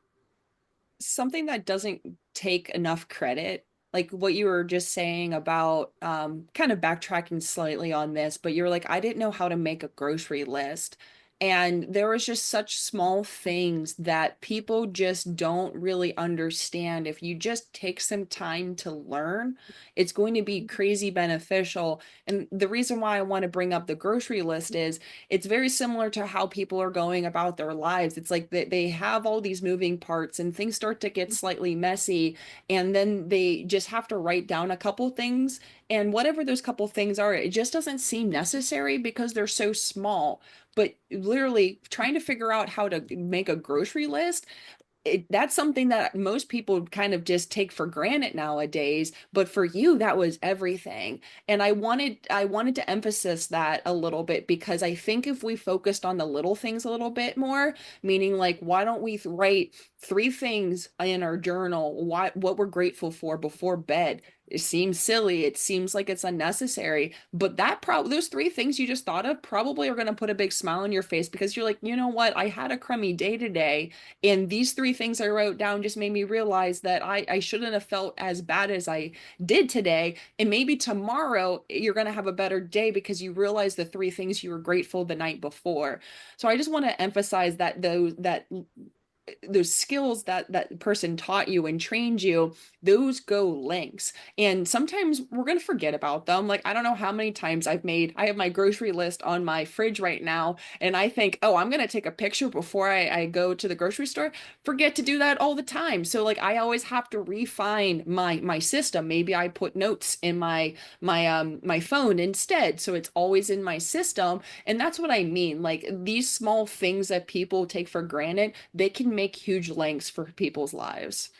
something that doesn't take enough credit, like what you were just saying about kind of backtracking slightly on this, but you're like, I didn't know how to make a grocery list. And there was just such small things that people just don't really understand. If you just take some time to learn, it's going to be crazy beneficial. And the reason why I want to bring up the grocery list is it's very similar to how people are going about their lives. It's like they have all these moving parts and things start to get slightly messy. And then they just have to write down a couple things. And whatever those couple things are, it just doesn't seem necessary because they're so small. But literally trying to figure out how to make a grocery list, that's something that most people kind of just take for granted nowadays, but for you that was everything. And I wanted to emphasize that a little bit because I think if we focused on the little things a little bit more, meaning like why don't we write three things in our journal, what we're grateful for before bed. It seems silly, it seems like it's unnecessary, but that probably those three things you just thought of probably are going to put a big smile on your face because you're like, you know what, I had a crummy day today, and these three things I wrote down just made me realize that I shouldn't have felt as bad as I did today. And maybe tomorrow you're going to have a better day because you realize the three things you were grateful the night before. So I just want to emphasize that those skills that that person taught you and trained you, those go links. And sometimes we're going to forget about them. Like I don't know how many times I have my grocery list on my fridge right now, and I think, oh, I'm going to take a picture before I go to the grocery store. Forget to do that all the time. So like I always have to refine my system. Maybe I put notes in my phone instead, so it's always in my system. And that's what I mean. Like these small things that people take for granted, they can make huge lengths for people's lives.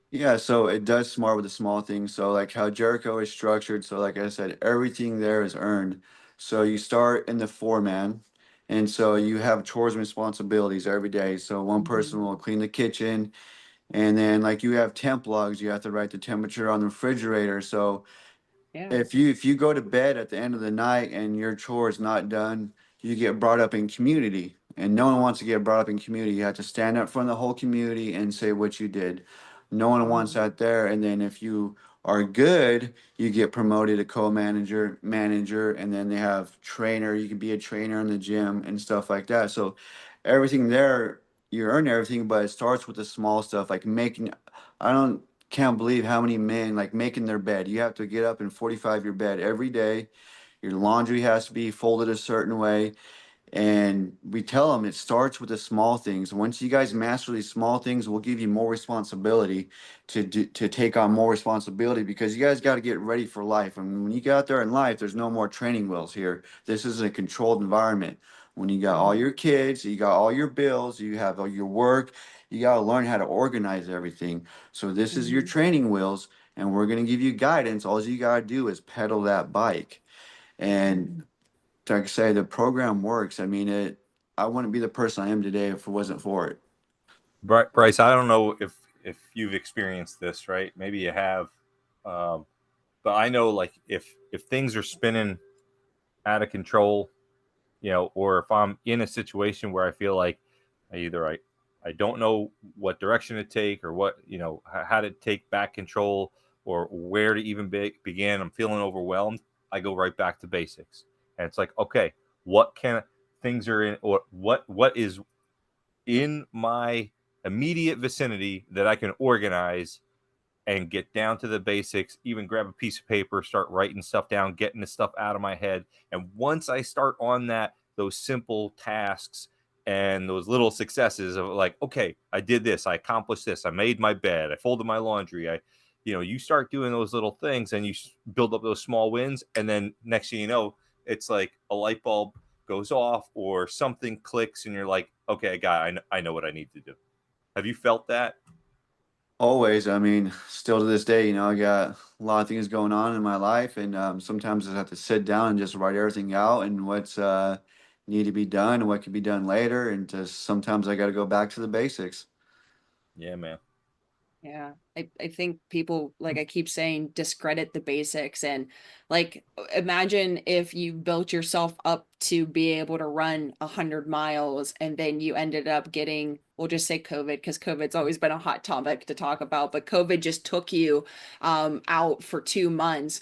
Yeah, so it does smart with the small things. So like how Jericho is structured, so like I said, everything there is earned. So you start in the foreman, and so you have chores and responsibilities every day. So one person Mhm. will clean the kitchen, and then like you have temp logs, you have to write the temperature on the refrigerator. So Yeah. if you go to bed at the end of the night and your chore is not done, you get brought up in community. And no one wants to get brought up in community. You have to stand up front of the whole community and say what you did. No one wants Mhm. that there. And then if you are good, you get promoted to co-manager, manager, and then they have trainer. You can be a trainer in the gym and stuff like that. So everything there, you earn everything, but it starts with the small stuff like making. I don't. can't believe how many men like making their bed. You have to get up and 45 your bed every day. Your laundry has to be folded a certain way. And we tell them it starts with the small things. Once you guys master these small things, we'll give you more responsibility to take on more responsibility, because you guys got to get ready for life. And when you get out there in life, there's no more training wheels here. This is a controlled environment. When you got all your kids, you got all your bills, you have all your work, you got to learn how to organize everything. So this is your Mhm. training wheels, and we're going to give you guidance. All you got to do is pedal that bike. And like I say, the program works. I mean, I wouldn't be the person I am today if it wasn't for it. Bryce, I don't know if you've experienced this, right? Maybe you have, um, but I know like if things are spinning out of control, or if I'm in a situation where I feel like I don't know what direction to take, or what how to take back control, or where to even begin. I'm feeling overwhelmed. I go right back to basics, and it's like, okay, what can things are in, or what is in my immediate vicinity that I can organize and get down to the basics, even grab a piece of paper, start writing stuff down, getting the stuff out of my head. And once I start on those simple tasks and those little successes of like, okay, I did this, I accomplished this, I made my bed, I folded my laundry, you start doing those little things and you build up those small wins. And then next thing you know, it's like a light bulb goes off or something clicks and you're like, okay, I know what I need to do. Have you felt that? Always. I mean, still to this day, I got a lot of things going on in my life, and sometimes I have to sit down and just write everything out and what's need to be done and what can be done later, and just sometimes I got to go back to the basics. Yeah, man. Yeah, I think people, like I keep saying, discredit the basics. And like, imagine if you built yourself up to be able to run 100 miles and then you ended up getting, we'll just say COVID, because COVID's always been a hot topic to talk about, but COVID just took you out for 2 months.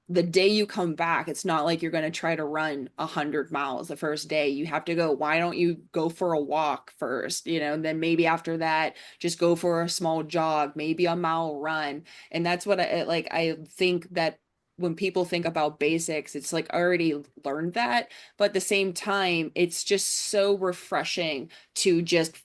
The day you come back, it's not like you're going to try to run 100 miles the first day. You have to go, why don't you go for a walk first, and then maybe after that just go for a small jog, maybe a mile run. And that's what I think that when people think about basics, it's like I already learned that, but at the same time it's just so refreshing to just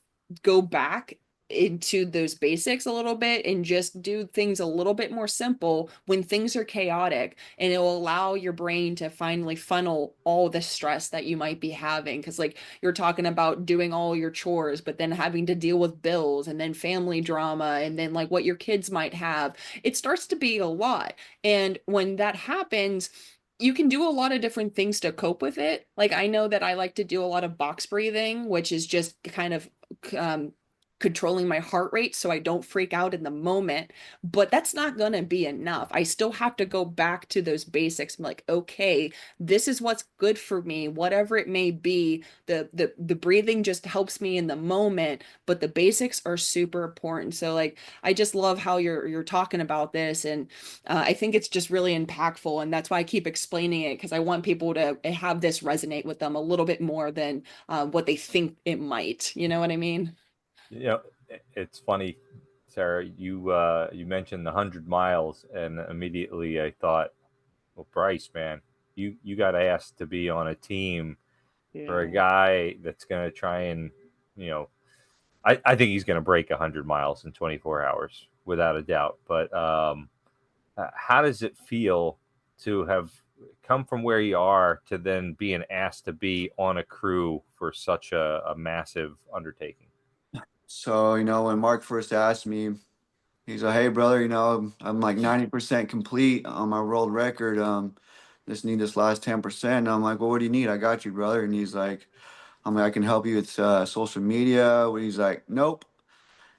go back into those basics a little bit and just do things a little bit more simple when things are chaotic, and it will allow your brain to finally funnel all the stress that you might be having. Because like you're talking about doing all your chores but then having to deal with bills and then family drama and then like what your kids might have, it starts to be a lot. And when that happens, you can do a lot of different things to cope with it. Like I know that I like to do a lot of box breathing, which is just kind of um, controlling my heart rate so I don't freak out in the moment. But that's not going to be enough. I still have to go back to those basics. I'm like, okay, this is what's good for me, whatever it may be. The breathing just helps me in the moment, but the basics are super important. So like I just love how you're talking about this, and I think it's just really impactful, and that's why I keep explaining it, because I want people to have this resonate with them a little bit more than what they think it might. You know what I mean? It's funny, Sarah. You mentioned the 100 miles, and immediately I thought, well, Brice, man, you got asked to be on a team for a Yeah. guy that's going to try and, you know, I think he's going to break 100 miles in 24 hours without a doubt. But how does it feel to have come from where you are to then being asked to be on a crew for such a massive undertaking? So, when Mark first asked me, he's like, "Hey, brother, I'm like 90% complete on my world record. Just need this last 10%." I'm like, "Well, what do you need? I got you, brother." And I'm like, "I can help you with social media." He's like, "Nope."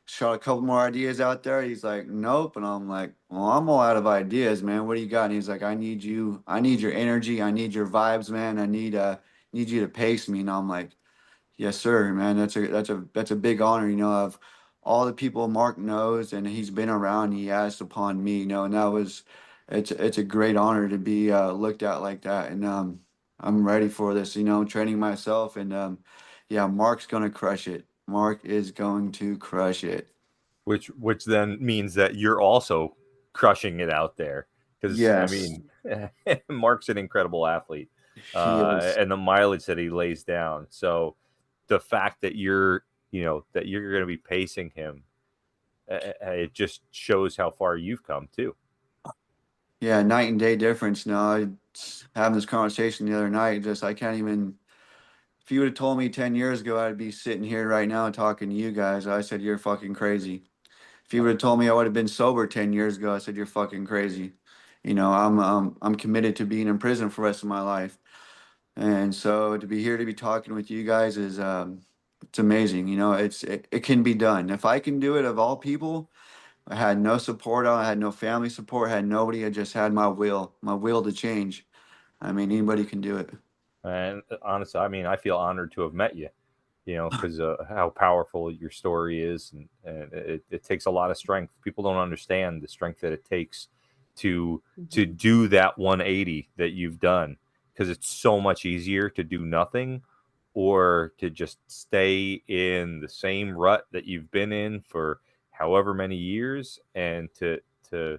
Shot a couple more ideas out there. He's like, "Nope." And I'm like, "Well, I'm all out of ideas, man. What do you got?" And he's like, "I need you. I need your energy. I need your vibes, man. I need you to pace me." And I'm like, "Yes, sir, man. That's a big honor, of all the people Mark knows and he's been around, he asked upon me, and it's a great honor to be looked at like that. And I'm ready for this, training myself, and yeah, Mark's gonna crush it. Mark is going to crush it. which then means that you're also crushing it out there. Because I Yes, mean, Mark's an incredible athlete, he is. and the mileage that he lays down. So the fact that you're going to be pacing him, it just shows how far you've come too. Yeah, night and day difference. No, I having this conversation the other night. Just I can't even. If you would have told me 10 years ago I'd be sitting here right now talking to you guys, I said you're fucking crazy. If you would have told me I would have been sober 10 years ago, I said you're fucking crazy. I'm committed to being in prison for the rest of my life. And so to be here to be talking with you guys is it's amazing. It can be done. If I can do it of all people, I had no support, I had no family support, had nobody, I just had my will to change. I mean, anybody can do it. And honestly, I mean, I feel honored to have met you. Because how powerful your story is, and it takes a lot of strength. People don't understand the strength that it takes to do that 180 that you've done, because it's so much easier to do nothing or to just stay in the same rut that you've been in for however many years, and to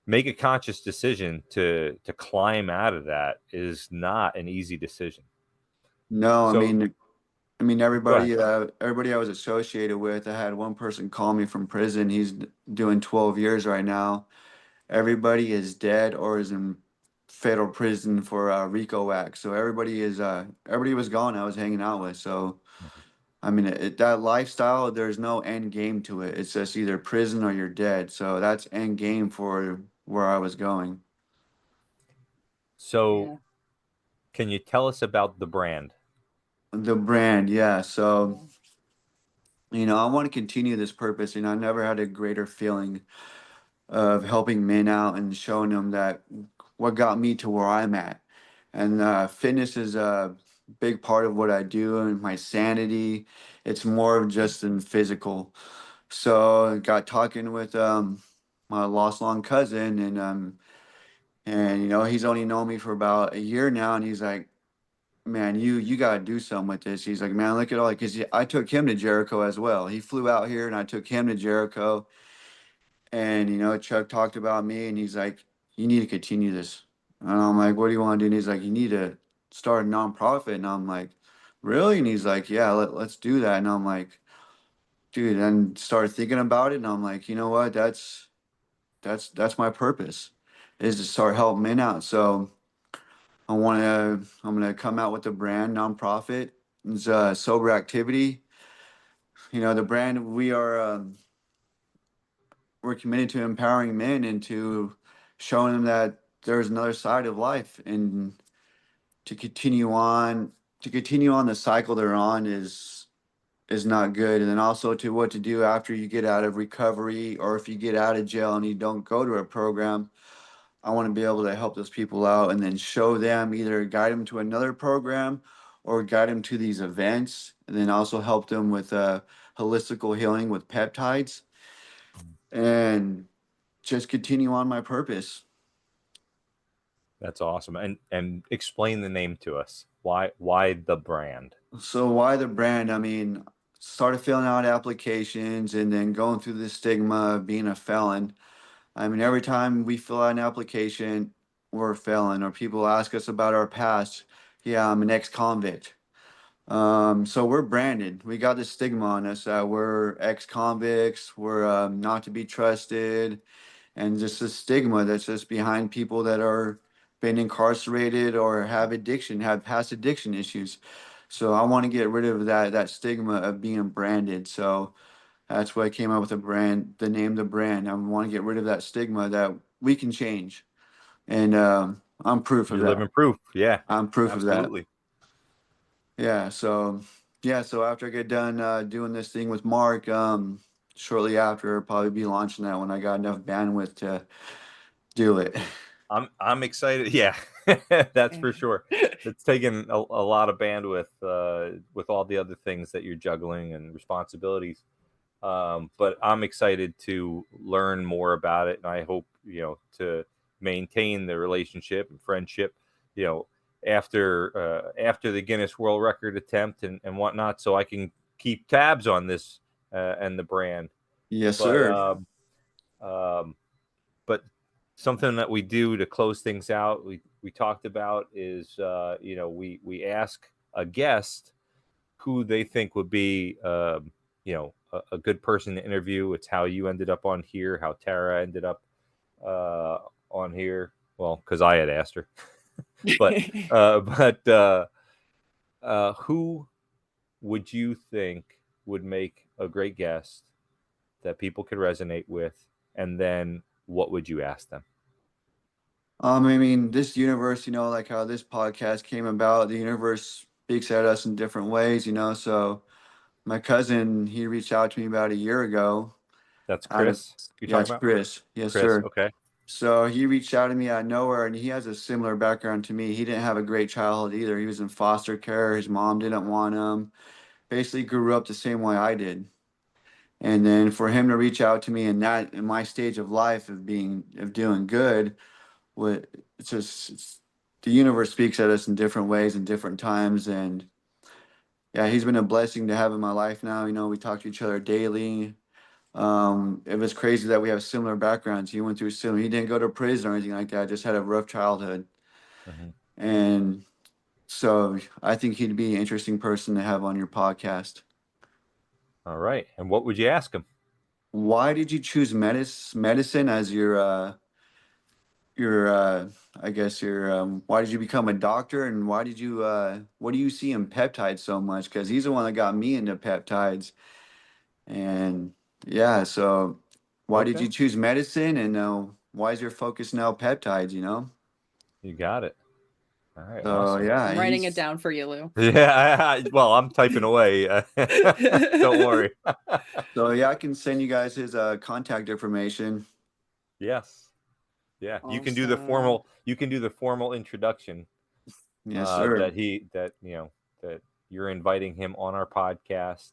make a conscious decision to climb out of that is not an easy decision. No, So I mean, go ahead. everybody I was associated with, I had one person call me from prison. He's doing 12 years right now. Everybody is dead or is in federal prison for RICO Act. So everybody was gone. I was hanging out with. So I mean, that lifestyle, there's no end game to it. It's just either prison or you're dead. So that's end game for where I was going. So Yeah. can you tell us about the brand? The brand, yeah. So, I want to continue this purpose. I never had a greater feeling of helping men out and showing them that what got me to where I'm at. And fitness is a big part of what I do and my sanity. It's more of just than physical. So I got talking with my lost long cousin, and he's only known me for about a year now, and he's like, man, you gotta do something with this. He's like, man, look at all, because I took him to Jericho as well. He flew out here, and I took him to Jericho. And Chuck talked about me, and he's like, you need to continue this. And I'm like, what do you want to do? And he's like, you need to start a nonprofit. And I'm like, really? And he's like, yeah, let's do that. And I'm like, dude, and started thinking about it. And I'm like, you know what? That's my purpose, is to start helping men out. So I'm gonna come out with a brand nonprofit. It's sober activity. The brand, we're committed to empowering men and to showing them that there's another side of life, and to continue on the cycle they're on is not good. And then also to what to do after you get out of recovery, or if you get out of jail and you don't go to a program. I want to be able to help those people out and then show them, either guide them to another program or guide them to these events, and then also help them with holistical healing with peptides, and just continue on my purpose. That's awesome. And explain the name to us. Why the brand? So why the brand? I mean, started filling out applications and then going through the stigma of being a felon. I mean, every time we fill out an application, we're a felon, or people ask us about our past. Yeah, I'm an ex-convict. So we're branded. We got this stigma on us that we're ex-convicts, we're not to be trusted, and just the stigma that's just behind people that are been incarcerated or have past addiction issues. So I want to get rid of that stigma of being branded. So that's why I came up with the name, the brand. I want to get rid of that stigma that we can change, and I'm proof of You're that. living proof. Yeah, I'm proof of that. absolutely. Yeah. So after I get done doing this thing with Mark, shortly after, I'll probably be launching that when I got enough bandwidth to do it. I'm excited. Yeah, that's for sure. It's taken a lot of bandwidth with all the other things that you're juggling and responsibilities. But I'm excited to learn more about it, and I hope to maintain the relationship and friendship. After the Guinness World Record attempt and whatnot, so I can keep tabs on this and the brand. Yes, But sir. but something that we do to close things out, we talked about is we ask a guest who they think would be a good person to interview. It's how you ended up on here, how Tara ended up on here. Well, because I had asked her, but who would you think would make a great guest that people could resonate with, and then what would you ask them? I mean, this universe, like how this podcast came about, the universe speaks at us in different ways, so my cousin, he reached out to me about a year ago. That's Out of, Chris you're yeah, talking it's about? Chris. Yes, Chris, sir. okay. So he reached out to me out of nowhere, and he has a similar background to me. He didn't have a great childhood either. He was in foster care. His mom didn't want him. Basically, grew up the same way I did. And then for him to reach out to me in my stage of life of doing good, what the universe speaks at us in different ways and different times. And yeah, he's been a blessing to have in my life now. We talk to each other daily. It was crazy that we have similar backgrounds. He went through similar. He didn't go to prison or anything like that. Just had a rough childhood, Mhm. and so I think he'd be an interesting person to have on your podcast. All right. And what would you ask him? Why did you choose medicine as I guess why did you become a doctor, and why did you what do you see in peptides so much? Because he's the one that got me into peptides, and yeah, so why did Okay. you choose medicine, and why is your focus now peptides? You got it. All right. So Awesome. yeah, I'm writing it down for you, Lou. Yeah. Well, I'm typing away. Don't worry. So yeah, I can send you guys his contact information. Yes. Yeah. You can do Awesome. the formal introduction Yes, sir. that you're inviting him on our podcast,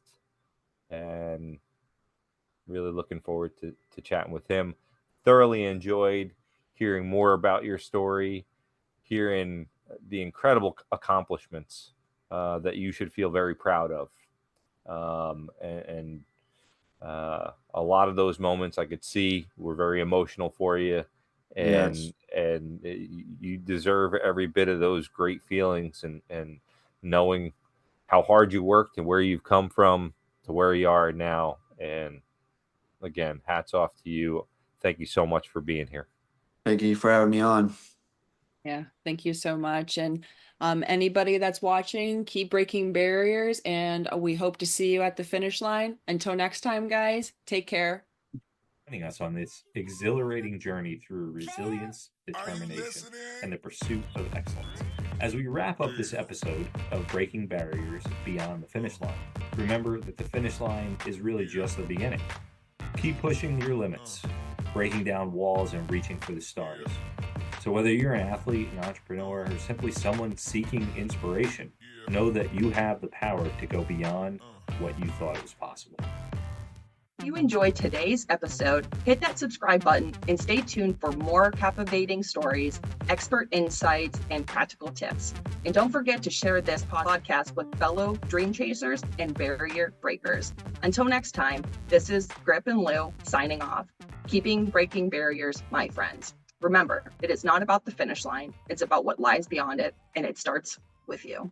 and really looking forward to chatting with him. Thoroughly enjoyed hearing more about your story, hearing the incredible accomplishments that you should feel very proud of. And a lot of those moments I could see were very emotional for you. Yes. And you deserve every bit of those great feelings, and knowing how hard you worked and where you've come from to where you are now. And again, hats off to you. Thank you so much for being here. Thank you for having me on. Yeah, thank you so much. And anybody that's watching, keep breaking barriers, and we hope to see you at the finish line. Until next time, guys, take care. Joining us on this exhilarating journey through resilience, determination, and the pursuit of excellence. As we wrap up this episode of Breaking Barriers Beyond the Finish Line, remember that the finish line is really just the beginning. Keep pushing your limits, breaking down walls, and reaching for the stars. So whether you're an athlete, an entrepreneur, or simply someone seeking inspiration, know that you have the power to go beyond what you thought was possible. If you enjoyed today's episode, hit that subscribe button and stay tuned for more captivating stories, expert insights, and practical tips. And don't forget to share this podcast with fellow dream chasers and barrier breakers. Until next time, this is Grip and Lou signing off, keeping breaking barriers, my friends. Remember, it is not about the finish line. It's about what lies beyond it, and it starts with you.